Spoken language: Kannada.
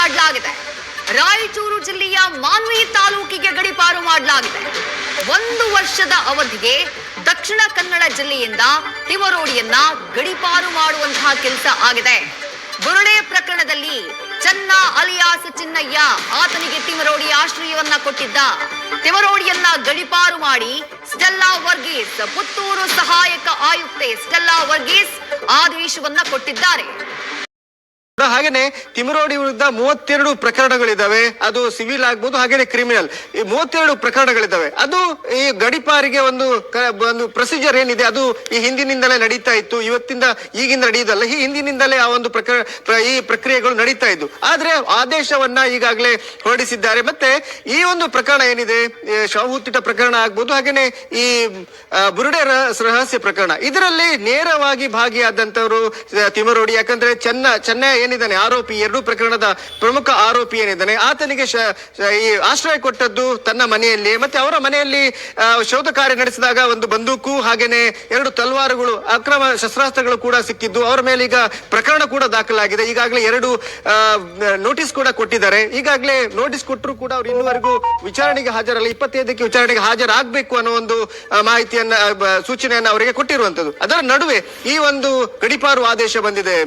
ಮಾಡಲಾಗಿದೆ. ರಾಯಚೂರು ಜಿಲ್ಲೆಯ ಮಾನ್ವಿ ತಾಲೂಕಿಗೆ ಗಡೀಪಾರು ಮಾಡಲಾಗಿದೆ. 1 ವರ್ಷದ ಅವಧಿಗೆ ದಕ್ಷಿಣ ಕನ್ನಡ ಜಿಲ್ಲೆಯಿಂದ ತಿಮರೋಡಿಯನ್ನ ಗಡೀಪಾರು ಮಾಡುವಂತಹ ಕೆಲಸ ಆಗಿದೆ. ಬುರುಡೆ ಪ್ರಕರಣದಲ್ಲಿ ಚನ್ನ ಅಲಿಯಾಸ್ ಚಿನ್ನಯ್ಯ ಆತನಿಗೆ ತಿಮರೋಡಿ ಆಶ್ರಯವನ್ನ ಕೊಟ್ಟಿದ್ದ. ತಿಮರೋಡಿಯನ್ನ ಗಡೀಪಾರು ಮಾಡಿ ಸ್ಟೆಲ್ಲಾ ವರ್ಗೀಸ್, ಪುತ್ತೂರು ಸಹಾಯಕ ಆಯುಕ್ತೆ ಸ್ಟೆಲ್ಲಾ ವರ್ಗೀಸ್ ಆದೇಶವನ್ನ ಕೊಟ್ಟಿದ್ದಾರೆ. ಹಾಗೇನೆ ತಿಮರೋಡಿ ವಿರುದ್ಧ 32 ಪ್ರಕರಣಗಳಿದ್ದಾವೆ. ಅದು ಸಿವಿಲ್ ಆಗ್ಬೋದು, ಹಾಗೇನೆ ಕ್ರಿಮಿನಲ್. ಈ 32 ಪ್ರಕರಣಗಳಿದ್ದಾವೆ. ಅದು ಈ ಗಡೀಪಾರಿಗೆ ಒಂದು ಪ್ರೊಸೀಜರ್ ಏನಿದೆ ಅದು ಈ ಹಿಂದಿನಿಂದಲೇ ನಡೀತಾ ಇತ್ತು. ಇವತ್ತಿಂದ ಈಗಿಂದ ನಡೆಯುವುದಲ್ಲ, ಈ ಹಿಂದಿನಿಂದಲೇ ಆ ಒಂದು ಈ ಪ್ರಕ್ರಿಯೆಗಳು ನಡೀತಾ ಇದ್ದು. ಆದ್ರೆ ಆದೇಶವನ್ನ ಈಗಾಗಲೇ ಹೊರಡಿಸಿದ್ದಾರೆ. ಮತ್ತೆ ಈ ಒಂದು ಪ್ರಕರಣ ಏನಿದೆ, ಶಾಹುತ್ತಿಟ ಪ್ರಕರಣ ಆಗ್ಬೋದು, ಹಾಗೇನೆ ಈ ಬುರುಡೆ ರಹಸ್ಯ ಪ್ರಕರಣ, ಇದರಲ್ಲಿ ನೇರವಾಗಿ ಭಾಗಿಯಾದಂತವರು ತಿಮರೋಡಿ. ಯಾಕಂದ್ರೆ ಚೆನ್ನ ಏನಿದ್ದಾನೆ ಆರೋಪಿ, 2 ಪ್ರಕರಣದ ಪ್ರಮುಖ ಆರೋಪಿ ಏನಿದ್ದಾನೆ, ಆತನಿಗೆ ಈ ಆಶ್ರಯ ಕೊಟ್ಟದ್ದು ತನ್ನ ಮನೆಯಲ್ಲಿ. ಮತ್ತೆ ಅವರ ಮನೆಯಲ್ಲಿ ಶೋಧ ಕಾರ್ಯ ನಡೆಸಿದಾಗ ಒಂದು ಬಂದೂಕು ಹಾಗೇನೆ 2 ತಲ್ವಾರುಗಳು, ಅಕ್ರಮ ಶಸ್ತ್ರಾಸ್ತ್ರಗಳು ಕೂಡ ಸಿಕ್ಕಿದ್ದು. ಅವರ ಮೇಲೆ ಈಗ ಪ್ರಕರಣ ಕೂಡ ದಾಖಲಾಗಿದೆ. ಈಗಾಗಲೇ 2 ನೋಟಿಸ್ ಕೂಡ ಕೊಟ್ಟಿದ್ದಾರೆ. ಈಗಾಗಲೇ ನೋಟಿಸ್ ಕೊಟ್ಟರು ಕೂಡ ಅವ್ರು ಇನ್ನುವರೆಗೂ ವಿಚಾರಣೆಗೆ ಹಾಜರಲ್ಲ. 25ಕ್ಕೆ ವಿಚಾರಣೆಗೆ ಹಾಜರಾಗಬೇಕು ಅನ್ನೋ ಒಂದು ಮಾಹಿತಿಯನ್ನ, ಸೂಚನೆಯನ್ನ ಅವರಿಗೆ ಕೊಟ್ಟಿರುವಂತದ್ದು. ಅದರ ನಡುವೆ ಈ ಒಂದು ಗಡೀಪಾರು ಆದೇಶ ಬಂದಿದೆ.